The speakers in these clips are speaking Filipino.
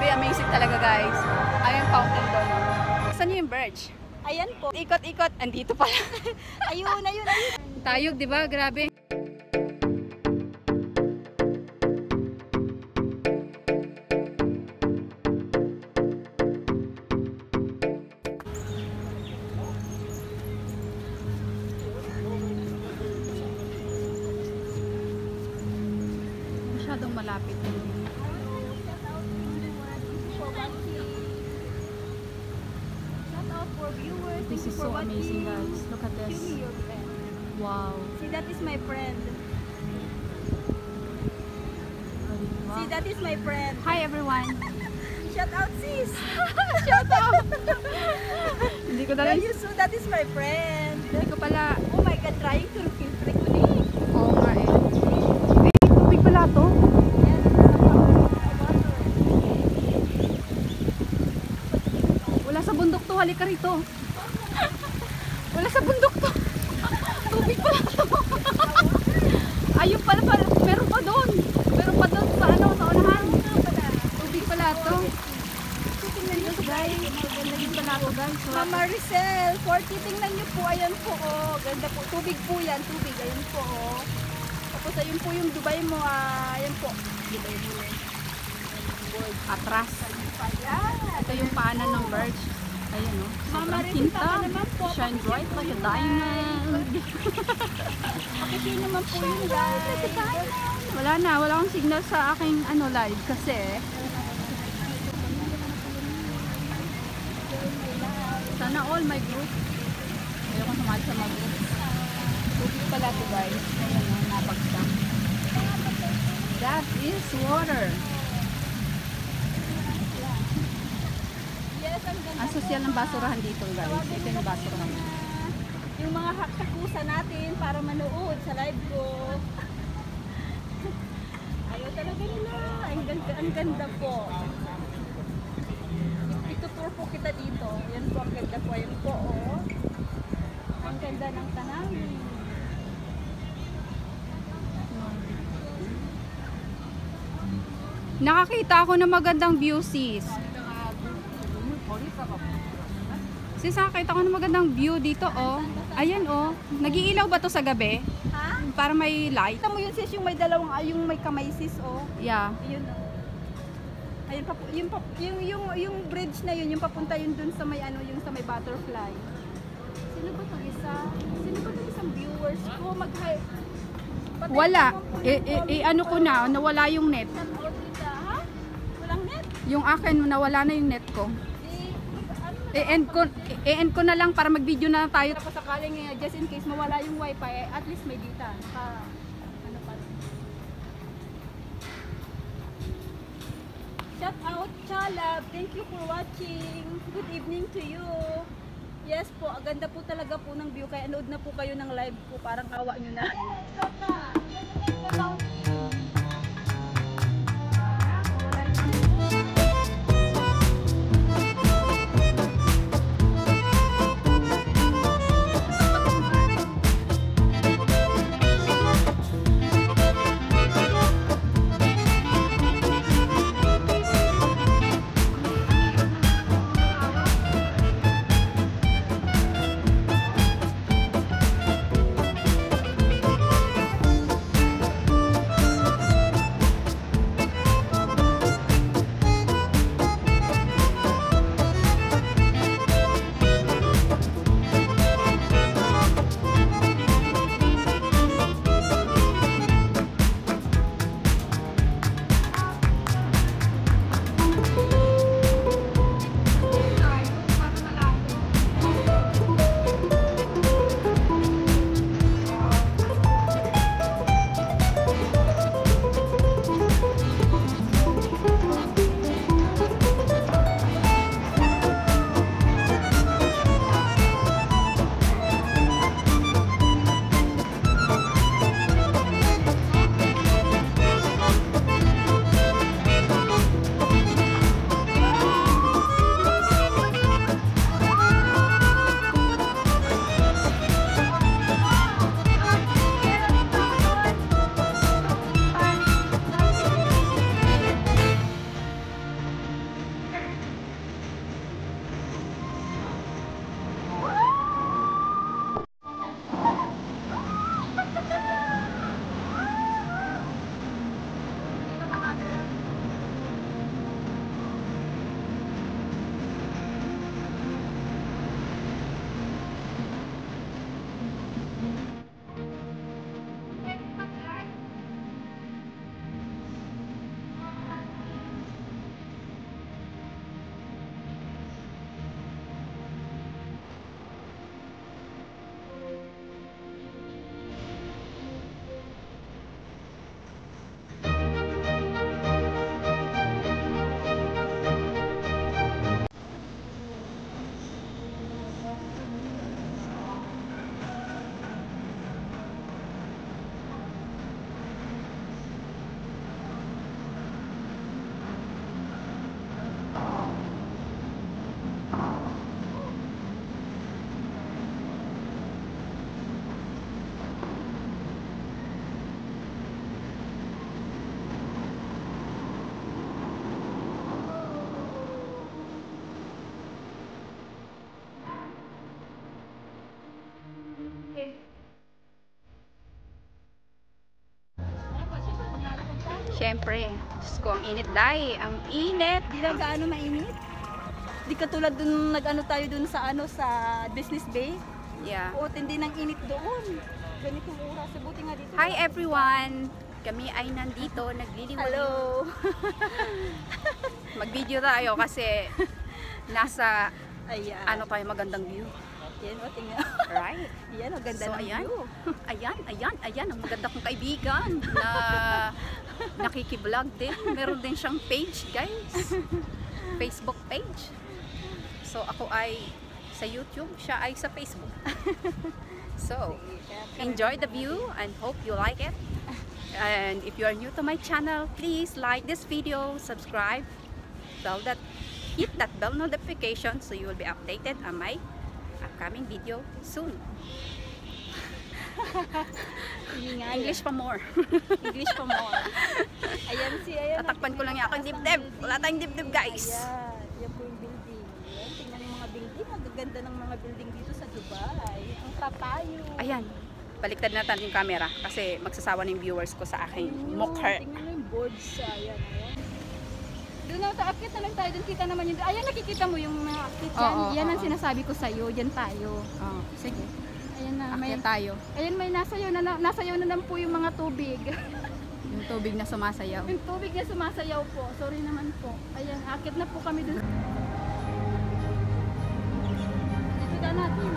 Grabe, amazing talaga guys. Ayun, fountain doon. Saan yung birch? Ayan po. Ikot-ikot, andito pala. Ayun. Tayog, di ba? Grabe. Masyadong malapit. This is so amazing guys. Look at this. Wow. See, that is my friend. See, that is my friend. Hi everyone. Shout out, sis. Shout out. Hindi ko There talaga. you saw, that is my friend. Hindi ko pala. Oh my God, trying to infiltrate ko ni. Oo nga eh. Eh, tubig pala to. Wala sa bundok to. Halika rito. Wala sa bundok to. Tubig pala to. Ayun pala. Meron pa doon. Meron pa doon sa ano, sa unahan. Tubig pala to. Tingnan niyo guys. Tubig pala to guys. Mama Maricel, 40, tingnan niyo po. Ayan po, oh. Ganda po. Tubig po yan. Tubig. Ayan po, oh. Tapos ayun po yung Dubai mo. Ayan po. Dubai mo. Atras. Ayan. Ito yung paanan ng birch. Ayan o. Mama Sobrang Maricel, kinta. taka naman po. Shine bright like a diamond. Pakitin naman po yun guys. Wala na. Wala akong signal sa aking ano live kasi sana all my group. Ayoko sumali sa mga group. Tubig pala to guys. Ayan o. Nabagsak. That is water. Yes, ang ganda. Ang sosyal ng basurahan dito guys. Ito yung basurahan. Yung mga haksakusa natin para manood sa live ko. Ayaw talaga nila. Ang ganda po. Itutour po kita dito. Yan po, ang ganda po. Yan po, oh. Ang ganda ng tanawin. Nakakita ako ng magandang view sis. Sis, nakakita ko ng magandang view dito oh. Ayan oh. Nag-iilaw ba to sa gabi? Ha? Para may light? Kita mo yun sis, yung may dalawang, yung may kamay sis, oh. Yeah. Yun, oh. Ayun pa po, yung bridge na yun, yung papunta yun dun sa may ano, yung sa may butterfly. Sino ba itong isa? Sino ba itong isang viewers ko? Mag-hi. Wala. Ano ko na, nawala yung net. Ha? Walang net? Yung akin, nawala na yung net ko. I-end ko na lang para mag-video na tayo. Tapos sakaling just in case mawala yung wifi, at least may data. Ano pa? Shout out, Chalab. Thank you for watching. Good evening to you. Yes po, ganda po talaga po ng view. Kaya anood na po kayo ng live ko. Parang kawa nyo na. Siyempre. Diyos ko, ang init dahil. Ang init. Di na gaano mainit. Di katulad dun nag-ano tayo dun sa sa Business Bay. Yeah. O tindi ng init doon. Ganitong oras. Buti nga dito. Hi everyone! Kami ay nandito, nagliliwanag. Hello. Mag-video tayo kasi nasa Ayan. ano tayo magandang view. Yan o, tingnan. Right? Yan o, ganda So, ng ayan. view. Ayan, ang maganda kong kaibigan na nakikiblog din. Meron din siyang page, guys. Facebook page. So, ako ay sa YouTube, siya ay sa Facebook. So, enjoy the view and hope you like it. And if you are new to my channel, please like this video, subscribe, hit that bell notification so you will be updated on my upcoming video soon. English pa more. English pa more. Ayan. Tatakpan ko lang yung aking dibdib. Wala tayong dibdib, guys. Ayan. Yan po yung building. Ayan, tingnan yung mga building. Ang gaganda ng mga building dito sa Dubai. Ang tapayo. Ayan. Baliktad natin yung camera kasi magsasawa ng viewers ko sa aking mukha. Tingnan mo yung boards. Ayan. Doon na tayo. Akit na lang tayo. Doon kita naman yun. Ayan, nakikita mo yung mga akit yan. Yan ang sinasabi ko sa'yo. Yan tayo. Oh, sige. Ayan na. Akyat tayo. Ayan, may nasayaw na lang po yung mga tubig. Yung tubig na sumasayaw. Yung tubig na sumasayaw po. Sorry naman po. Ayan, akit na po kami dun. Dito na natin.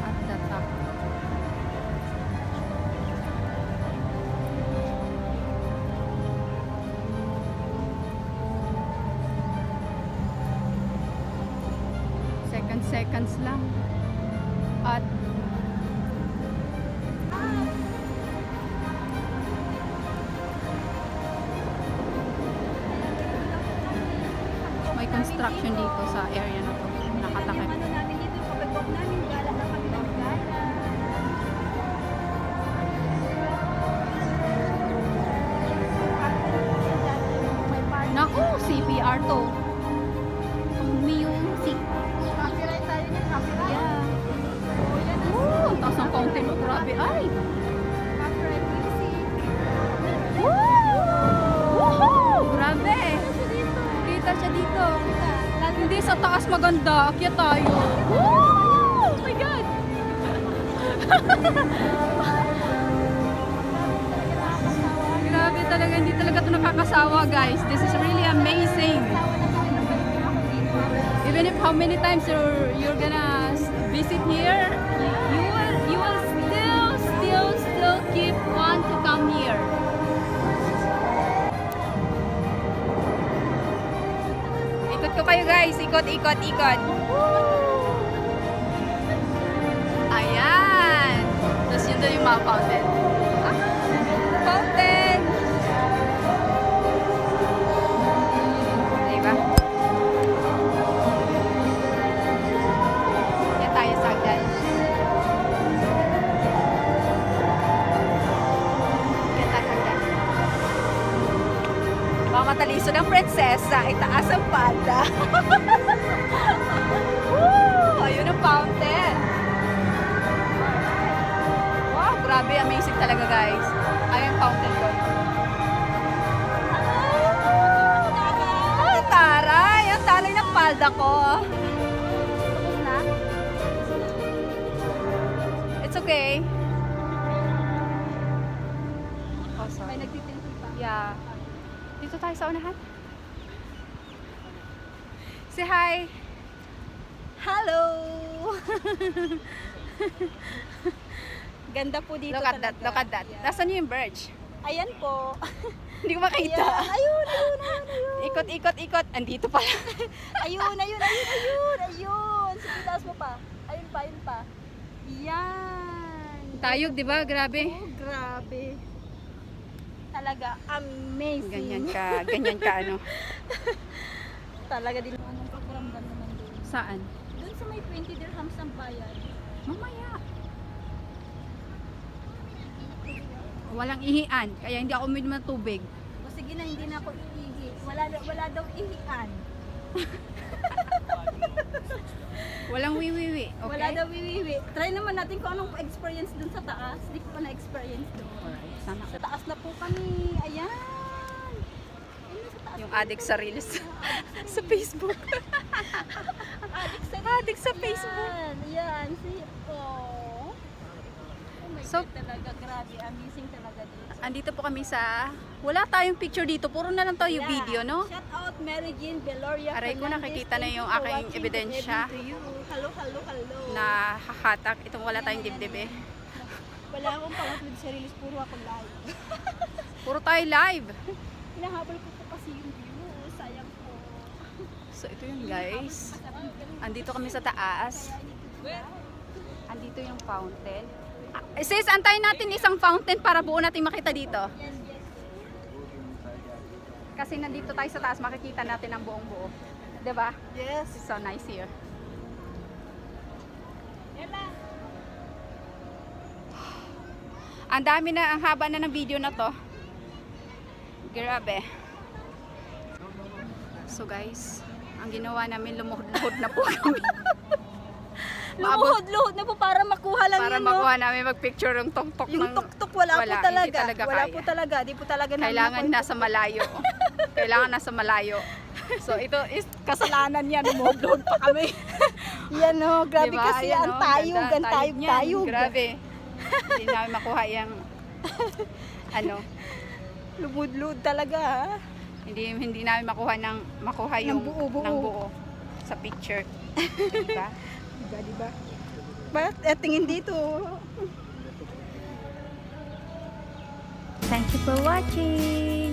At the top. Seconds lang. At may construction dito sa area na to. Nakatakip. Ano namin dito, kapag namin, gala na kami ng gala. May party. Naku, CPR to. Music. Copyright tayo niyan, copyright. Yeah. Oh, yan ang Ang taas ng fountain mo. Grabe. Ay! copyright music. Woohoo! Grabe! Dito. Kita siya dito. Lahat Hindi sa taas maganda. Akyat tayo. Woo! Oh my God! Grabe talaga. Hindi talaga ito nakakasawa, guys. This is really amazing. Even if how many times you're gonna visit here, you will still keep want to come here. Ikot ko kayo, guys. Ikot. Ayan. Tapos yun doon yung mga fountain. Fountain! Diba? Yan tayo sa agad. Yan tayo agad. Mga mataliso ng prinsesa, itaas ang panda. Woo! Ayun ang fountain. Wow, grabe. Amazing talaga, guys. Ayun ang fountain ko. Ah, taray! Ang taray ng palda ko. It's okay. Oh, sorry. May nagtitinto pa. Yeah. Dito tayo sa unahan. Say hi. Hello! Ganda po dito Look at that. talaga. Look at that. Yeah. Nasaan yung birch? Ayan po. Hindi ko makita. Ayan. Ayun. Ikot. Andito pala. Ayun. Sige, taas mo pa. Ayun pa. Yan. Tayog, di ba? Grabe. Oh, grabe. Talaga, amazing. Ganyan ka ano. Talaga din. Anong pakiramdam naman doon? Saan? Doon sa may 20 dirhams ang bayad. Mamaya. Walang ihian, kaya hindi ako uminom ng tubig. O sige na, hindi na ako iihi. Wala daw ihian. Walang wiwiwi. Okay? Wala daw wiwiwi. Try naman natin kung anong experience dun sa taas. Hindi ko pa na-experience dun. Alright, sana. Sa taas na po kami. Ayan. Ayun, sa taas Yung na addict po. sa reels. Sa Facebook. Addict sa Facebook. Ayan. See po. Oh my So, God, talaga. Grabe. Amazing talaga dito. Andito po kami sa... Wala tayong picture dito. Puro na lang tayo Yeah. video, no? Shout out Mary Jean Beloria Aray ko, Fernandez. nakikita na Thank you yung for aking watching. ebidensya. Good evening to you. Hello, hello, hello. Na hahatak. Itong wala tayong dibdib eh. Wala akong pang-upload sa release. Puro ako live. Puro tayo live. Hinahabol ko po kasi yung view. Sayang po. So, ito yun guys. Andito kami sa taas. Andito yung fountain. Sis, antayin natin isang fountain para buo natin makita dito. Kasi nandito tayo sa taas, makikita natin ang buong buo. Diba? Yes. It's so nice here. Ang dami na, ang haba na ng video na to. Grabe. So guys, ang ginawa namin, lumuhod-luhod na po kami. Lumuhod-luhod na po para makuha lang Para yun, no? makuha namin mag-picture yung tok-tok Yung ng... tuk-tuk wala po Hindi talaga. talaga Wala kaya. po talaga. Di po talaga namin Kailangan nakuha. nasa malayo. Kailangan nasa malayo. So ito is kasalanan yan, lumuhod-luhod pa kami. Yan o, grabe Diba? kasi Ayan, ang oh, tayog, ganda, ang tayog. Grabe. Hindi namin makuha yung ano, Lumud-lud talaga ha. hindi namin makuha yung buo-buo. ng buo sa picture. Diba? Diba? Bakit? Tingin dito. Thank you for watching.